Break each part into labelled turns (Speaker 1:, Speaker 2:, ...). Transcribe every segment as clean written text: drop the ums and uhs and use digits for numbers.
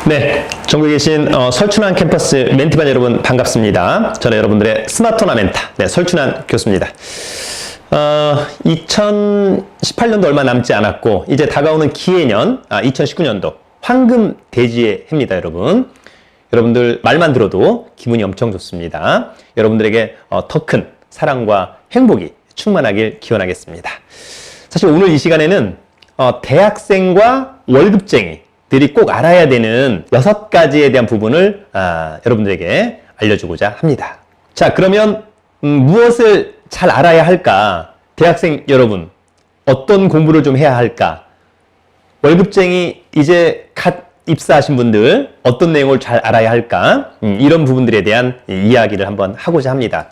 Speaker 1: 네, 전국에 계신 설춘환 캠퍼스 멘티반 여러분 반갑습니다. 저는 여러분들의 스마트나 멘타, 설춘환 교수입니다. 2018년도 얼마 남지 않았고 이제 다가오는 기해년 2019년도 황금 돼지의 해입니다, 여러분. 여러분들 말만 들어도 기분이 엄청 좋습니다. 여러분들에게 더 큰 사랑과 행복이 충만하길 기원하겠습니다. 사실 오늘 이 시간에는 대학생과 월급쟁이들이 꼭 알아야 되는 6가지에 대한 부분을 여러분들에게 알려주고자 합니다. 자, 그러면 무엇을 잘 알아야 할까? 대학생 여러분, 어떤 공부를 좀 해야 할까? 월급쟁이 이제 갓 입사하신 분들 어떤 내용을 잘 알아야 할까? 이런 부분들에 대한 이야기를 한번 하고자 합니다.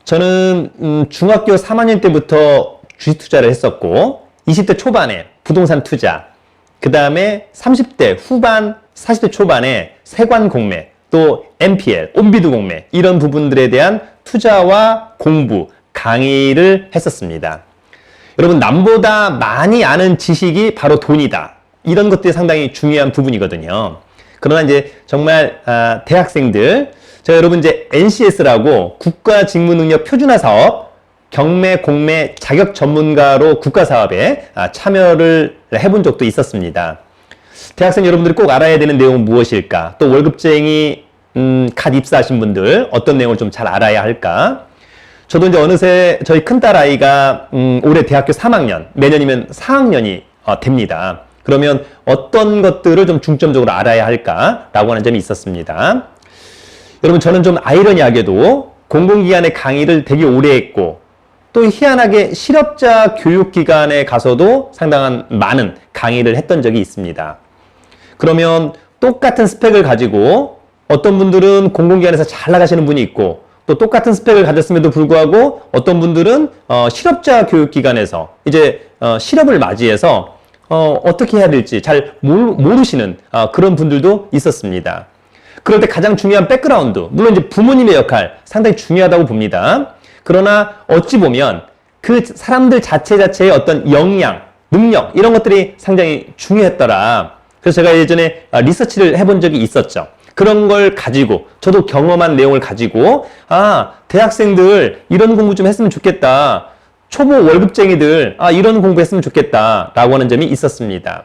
Speaker 1: 저는 중학교 3학년 때부터 주식 투자를 했었고 20대 초반에 부동산 투자, 그 다음에 30대 후반, 40대 초반에 세관 공매, 또 MPL, 온비드 공매 이런 부분들에 대한 투자와 공부, 강의를 했었습니다. 여러분, 남보다 많이 아는 지식이 바로 돈이다. 이런 것들이 상당히 중요한 부분이거든요. 그러나 이제 정말 대학생들, 제가 여러분 이제 NCS라고 국가직무능력 표준화 사업 경매, 공매, 자격 전문가로 국가사업에 참여를 해본 적도 있었습니다. 대학생 여러분들이 꼭 알아야 되는 내용은 무엇일까? 또 월급쟁이 갓 입사하신 분들 어떤 내용을 좀 잘 알아야 할까? 저도 이제 어느새 저희 큰딸 아이가 올해 대학교 3학년, 내년이면 4학년이 됩니다. 그러면 어떤 것들을 좀 중점적으로 알아야 할까라고 하는 점이 있었습니다. 여러분, 저는 좀 아이러니하게도 공공기관의 강의를 되게 오래 했고 또 희한하게 실업자 교육기관에 가서도 상당한 많은 강의를 했던 적이 있습니다. 그러면 똑같은 스펙을 가지고 어떤 분들은 공공기관에서 잘 나가시는 분이 있고 또 똑같은 스펙을 가졌음에도 불구하고 어떤 분들은 실업자 교육기관에서 이제 실업을 맞이해서 어떻게 해야 될지 잘 모르시는 그런 분들도 있었습니다. 그럴 때 가장 중요한 백그라운드, 물론 이제 부모님의 역할 상당히 중요하다고 봅니다. 그러나 어찌 보면 그 사람들 자체의 어떤 역량, 능력 이런 것들이 상당히 중요했더라. 그래서 제가 예전에 리서치를 해본 적이 있었죠. 그런 걸 가지고 저도 경험한 내용을 가지고 대학생들 이런 공부 좀 했으면 좋겠다. 초보 월급쟁이들 이런 공부했으면 좋겠다 라고 하는 점이 있었습니다.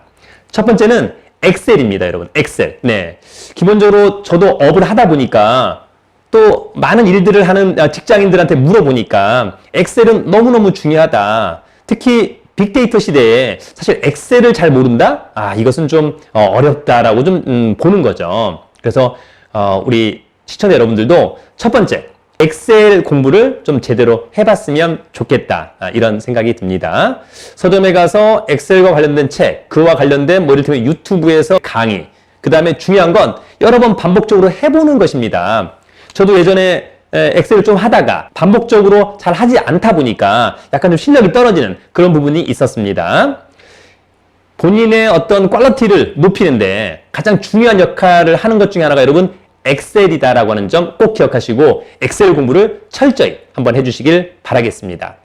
Speaker 1: 첫 번째는 엑셀입니다, 여러분. 엑셀. 네. 기본적으로 저도 업을 하다 보니까 또 많은 일들을 하는 직장인들한테 물어보니까 엑셀은 너무너무 중요하다. 특히 빅데이터 시대에 사실 엑셀을 잘 모른다? 이것은 좀 어렵다라고 좀 보는 거죠. 그래서 우리 시청자 여러분들도 첫 번째 엑셀 공부를 좀 제대로 해봤으면 좋겠다, 이런 생각이 듭니다. 서점에 가서 엑셀과 관련된 책, 그와 관련된 이를테면 유튜브에서 강의, 그 다음에 중요한 건 여러 번 반복적으로 해보는 것입니다. 저도 예전에 엑셀을 좀 하다가 반복적으로 잘 하지 않다 보니까 약간 좀 실력이 떨어지는 그런 부분이 있었습니다. 본인의 어떤 퀄리티를 높이는데 가장 중요한 역할을 하는 것 중에 하나가 여러분 엑셀이다라고 하는 점 꼭 기억하시고 엑셀 공부를 철저히 한번 해주시길 바라겠습니다.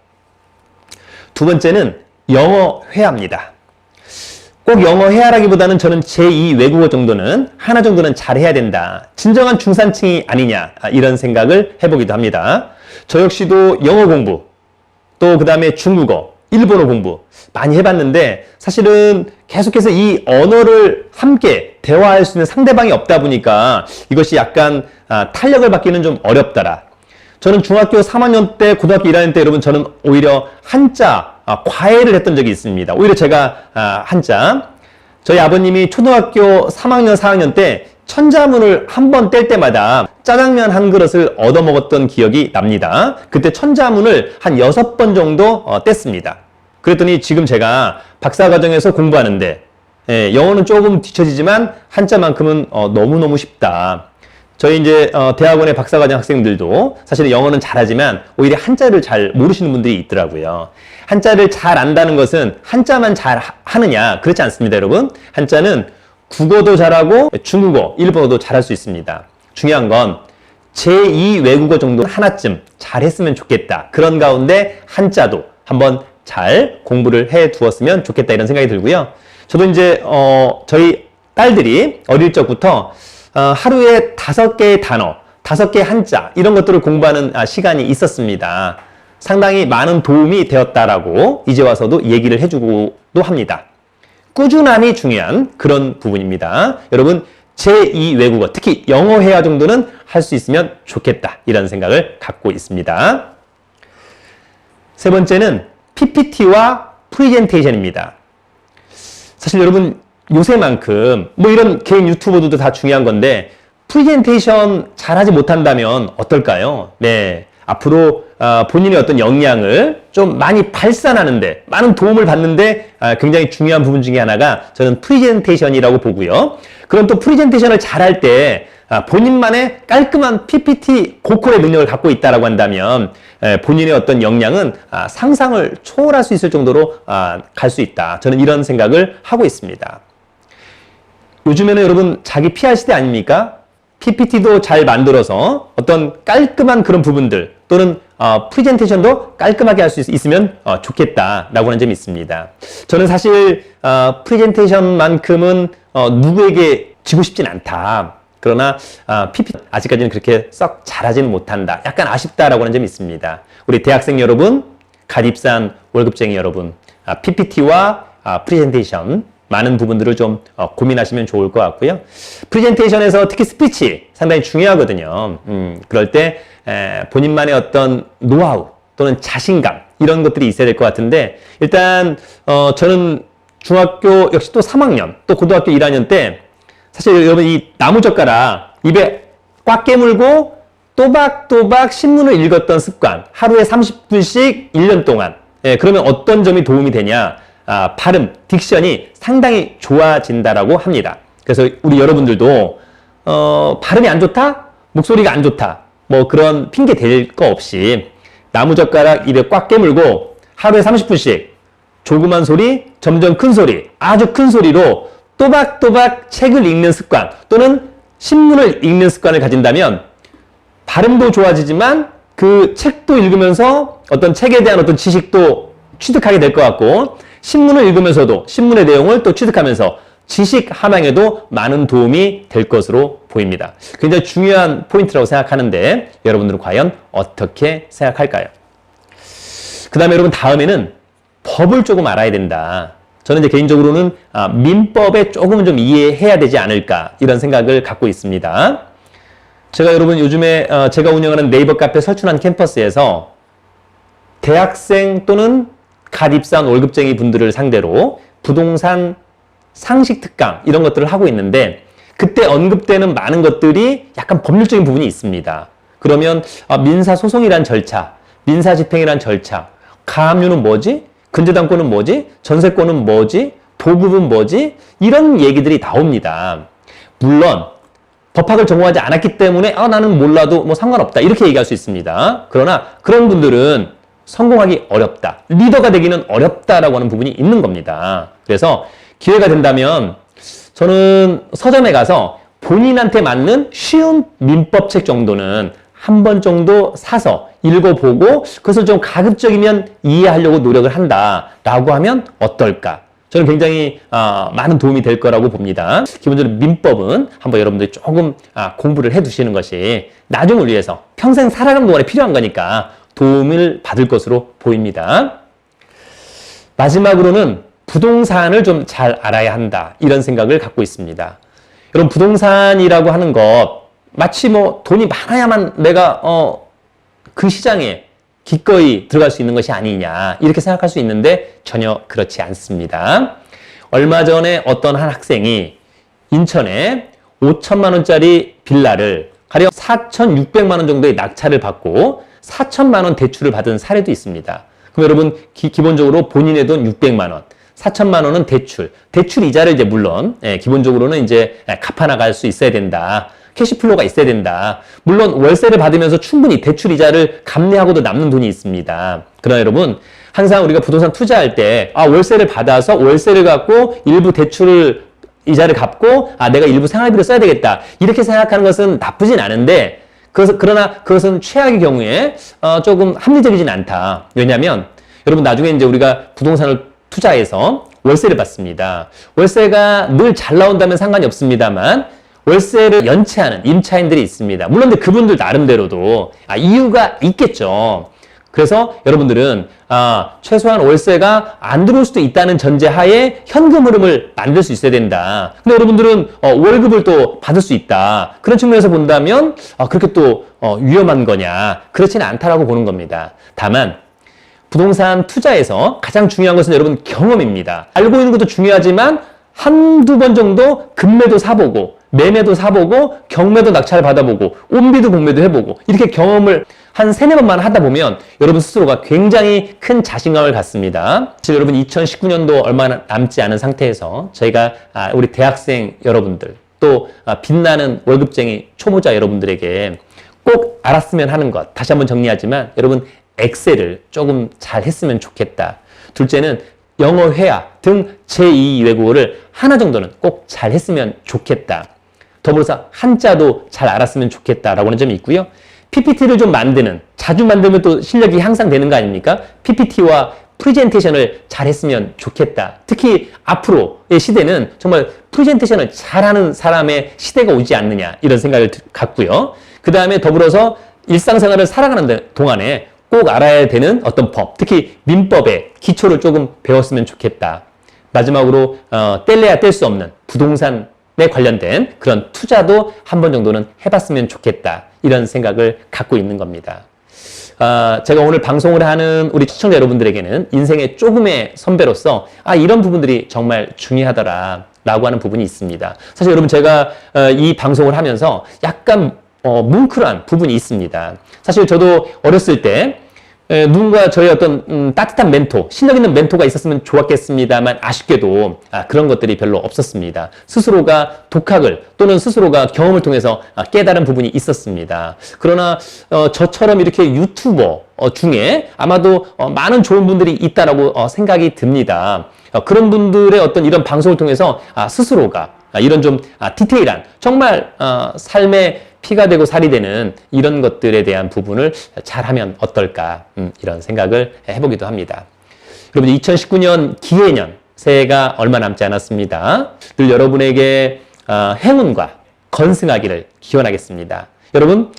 Speaker 1: 두 번째는 영어 회화입니다. 꼭 영어 회화라기보다는 저는 제2 외국어 정도는 하나 정도는 잘해야 된다. 진정한 중산층이 아니냐, 이런 생각을 해보기도 합니다. 저 역시도 영어 공부, 또 그 다음에 중국어, 일본어 공부 많이 해봤는데 사실은 계속해서 이 언어를 함께 대화할 수 있는 상대방이 없다 보니까 이것이 약간 탄력을 받기는 좀 어렵더라. 저는 중학교 3학년 때, 고등학교 1학년 때 여러분 저는 오히려 한자 과외를 했던 적이 있습니다. 오히려 제가 한자, 저희 아버님이 초등학교 3학년, 4학년 때 천자문을 한 번 뗄 때마다 짜장면 한 그릇을 얻어먹었던 기억이 납니다. 그때 천자문을 한 6번 정도 뗐습니다. 그랬더니 지금 제가 박사과정에서 공부하는데 영어는 조금 뒤처지지만 한자만큼은 너무너무 쉽다. 저희 이제 대학원의 박사과정 학생들도 사실은 영어는 잘하지만 오히려 한자를 잘 모르시는 분들이 있더라고요. 한자를 잘 안다는 것은 한자만 잘 하느냐, 그렇지 않습니다, 여러분. 한자는 국어도 잘하고 중국어, 일본어도 잘할 수 있습니다. 중요한 건 제2 외국어 정도 하나쯤 잘했으면 좋겠다. 그런 가운데 한자도 한번 잘 공부를 해 두었으면 좋겠다, 이런 생각이 들고요. 저도 이제 저희 딸들이 어릴 적부터 하루에 5개의 단어, 5개의 한자 이런 것들을 공부하는 시간이 있었습니다. 상당히 많은 도움이 되었다라고 이제 와서도 얘기를 해주고도 합니다. 꾸준함이 중요한 그런 부분입니다. 여러분 제2 외국어, 특히 영어 회화 정도는 할 수 있으면 좋겠다 이런 생각을 갖고 있습니다. 세 번째는 PPT와 프레젠테이션입니다. 사실 여러분 요새만큼 뭐 이런 개인 유튜버들도 다 중요한 건데 프레젠테이션 잘하지 못한다면 어떨까요? 네, 앞으로 본인의 어떤 역량을 좀 많이 발산하는데 많은 도움을 받는데 굉장히 중요한 부분 중에 하나가 저는 프레젠테이션이라고 보고요. 그럼 또 프레젠테이션을 잘할 때 본인만의 깔끔한 PPT 고퀄의 능력을 갖고 있다라고 한다면 본인의 어떤 역량은 상상을 초월할 수 있을 정도로 갈 수 있다. 저는 이런 생각을 하고 있습니다. 요즘에는 여러분 자기 PR 시대 아닙니까? PPT도 잘 만들어서 어떤 깔끔한 그런 부분들 또는 프레젠테이션도 깔끔하게 할 수 있으면 좋겠다라고 하는 점이 있습니다. 저는 사실 프레젠테이션만큼은 누구에게 지고 싶진 않다. 그러나 PPT 아직까지는 그렇게 썩 잘하지는 못한다. 약간 아쉽다라고 하는 점이 있습니다. 우리 대학생 여러분, 갓 입사한 월급쟁이 여러분, PPT와 프레젠테이션 많은 부분들을 좀 고민하시면 좋을 것 같고요. 프레젠테이션에서 특히 스피치 상당히 중요하거든요. 그럴 때 본인만의 어떤 노하우 또는 자신감 이런 것들이 있어야 될 것 같은데 일단 저는 중학교 역시 또 3학년 또 고등학교 1학년 때 사실 여러분 이 나무젓가락 입에 꽉 깨물고 또박또박 신문을 읽었던 습관 하루에 30분씩 1년 동안 그러면 어떤 점이 도움이 되냐 발음, 딕션이 상당히 좋아진다라고 합니다. 그래서 우리 여러분들도 발음이 안 좋다? 목소리가 안 좋다. 뭐 그런 핑계 댈 거 없이 나무젓가락 입에 꽉 깨물고 하루에 30분씩 조그만 소리, 점점 큰 소리, 아주 큰 소리로 또박또박 책을 읽는 습관 또는 신문을 읽는 습관을 가진다면 발음도 좋아지지만 그 책도 읽으면서 어떤 책에 대한 어떤 지식도 취득하게 될 것 같고 신문을 읽으면서도 신문의 내용을 또 취득하면서 지식 함양에도 많은 도움이 될 것으로 보입니다. 굉장히 중요한 포인트라고 생각하는데 여러분들은 과연 어떻게 생각할까요? 그 다음에 여러분 다음에는 법을 조금 알아야 된다. 저는 이제 개인적으로는 민법에 조금은 좀 이해해야 되지 않을까 이런 생각을 갖고 있습니다. 제가 여러분 요즘에 제가 운영하는 네이버 카페 설춘한 캠퍼스에서 대학생 또는 갓 입사한 월급쟁이 분들을 상대로 부동산 상식 특강 이런 것들을 하고 있는데 그때 언급되는 많은 것들이 약간 법률적인 부분이 있습니다. 그러면 민사소송이란 절차, 민사집행이란 절차, 가압류는 뭐지? 근저당권은 뭐지? 전세권은 뭐지? 도급은 뭐지? 이런 얘기들이 나옵니다. 물론 법학을 전공하지 않았기 때문에 나는 몰라도 뭐 상관없다 이렇게 얘기할 수 있습니다. 그러나 그런 분들은 성공하기 어렵다. 리더가 되기는 어렵다라고 하는 부분이 있는 겁니다. 그래서 기회가 된다면 저는 서점에 가서 본인한테 맞는 쉬운 민법책 정도는 한 번 정도 사서 읽어보고 그것을 좀 가급적이면 이해하려고 노력을 한다라고 하면 어떨까? 저는 굉장히 많은 도움이 될 거라고 봅니다. 기본적으로 민법은 한번 여러분들이 조금 공부를 해두시는 것이 나중을 위해서 평생 살아가는 동안에 필요한 거니까 도움을 받을 것으로 보입니다. 마지막으로는 부동산을 좀 잘 알아야 한다 이런 생각을 갖고 있습니다. 여러분 부동산이라고 하는 것 마치 뭐 돈이 많아야만 내가 그 시장에 기꺼이 들어갈 수 있는 것이 아니냐 이렇게 생각할 수 있는데 전혀 그렇지 않습니다. 얼마 전에 어떤 한 학생이 인천에 5천만 원짜리 빌라를 가령 4,600만 원 정도의 낙찰을 받고 4천만 원 대출을 받은 사례도 있습니다. 그럼 여러분 기본적으로 본인의 돈 600만 원 4천만 원은 대출 이자를 이제 물론 기본적으로는 이제 갚아나갈 수 있어야 된다. 캐시플로우가 있어야 된다. 물론 월세를 받으면서 충분히 대출 이자를 감내하고도 남는 돈이 있습니다. 그러나 여러분 항상 우리가 부동산 투자할 때 월세를 받아서 월세를 갖고 일부 대출 이자를 갚고 내가 일부 생활비로 써야 되겠다. 이렇게 생각하는 것은 나쁘진 않은데 그러나 그것은 최악의 경우에 조금 합리적이진 않다. 왜냐하면 여러분 나중에 이제 우리가 부동산을 투자해서 월세를 받습니다. 월세가 늘 잘 나온다면 상관이 없습니다만 월세를 연체하는 임차인들이 있습니다. 물론 근데 그분들 나름대로도 이유가 있겠죠. 그래서 여러분들은 최소한 월세가 안 들어올 수도 있다는 전제하에 현금 흐름을 만들 수 있어야 된다. 근데 여러분들은 월급을 또 받을 수 있다. 그런 측면에서 본다면 그렇게 또 위험한 거냐? 그렇지는 않다라고 보는 겁니다. 다만 부동산 투자에서 가장 중요한 것은 여러분 경험입니다. 알고 있는 것도 중요하지만 한두 번 정도 급매도 사보고 매매도 사보고 경매도 낙찰 받아보고 온비도 공매도 해보고 이렇게 경험을 한 3-4번만 하다 보면 여러분 스스로가 굉장히 큰 자신감을 갖습니다. 사실 여러분 2019년도 얼마 남지 않은 상태에서 저희가 우리 대학생 여러분들 또 빛나는 월급쟁이 초보자 여러분들에게 꼭 알았으면 하는 것 다시 한번 정리하지만 여러분 엑셀을 조금 잘 했으면 좋겠다. 둘째는 영어 회화 등 제2 외국어를 하나 정도는 꼭 잘 했으면 좋겠다. 더불어서 한자도 잘 알았으면 좋겠다라고 하는 점이 있고요. PPT를 좀 만드는, 자주 만들면 또 실력이 향상되는 거 아닙니까? PPT와 프레젠테이션을 잘 했으면 좋겠다. 특히 앞으로의 시대는 정말 프레젠테이션을 잘하는 사람의 시대가 오지 않느냐 이런 생각을 갖고요. 그 다음에 더불어서 일상생활을 살아가는 동안에 꼭 알아야 되는 어떤 법, 특히 민법의 기초를 조금 배웠으면 좋겠다. 마지막으로 뗄래야 뗄 수 없는 부동산에 관련된 그런 투자도 한 번 정도는 해봤으면 좋겠다. 이런 생각을 갖고 있는 겁니다. 제가 오늘 방송을 하는 우리 시청자 여러분들에게는 인생의 조금의 선배로서 이런 부분들이 정말 중요하더라 라고 하는 부분이 있습니다. 사실 여러분 제가 이 방송을 하면서 약간 뭉클한 부분이 있습니다. 사실 저도 어렸을 때 누군가 저의 어떤 따뜻한 멘토, 실력 있는 멘토가 있었으면 좋았겠습니다만 아쉽게도 그런 것들이 별로 없었습니다. 스스로가 독학을 또는 스스로가 경험을 통해서 깨달은 부분이 있었습니다. 그러나 저처럼 이렇게 유튜버 중에 아마도 많은 좋은 분들이 있다라고 생각이 듭니다. 그런 분들의 어떤 이런 방송을 통해서 스스로가 이런 좀 디테일한 정말 삶의 피가 되고 살이 되는 이런 것들에 대한 부분을 잘하면 어떨까 이런 생각을 해보기도 합니다. 여러분 2019년 기해년 새해가 얼마 남지 않았습니다. 늘 여러분에게 행운과 건승하기를 기원하겠습니다. 여러분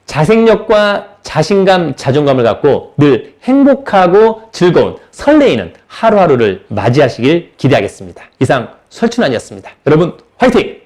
Speaker 1: 자생력과 자신감, 자존감을 갖고 늘 행복하고 즐거운 설레이는 하루하루를 맞이하시길 기대하겠습니다. 이상 설춘환이었습니다. 여러분 화이팅!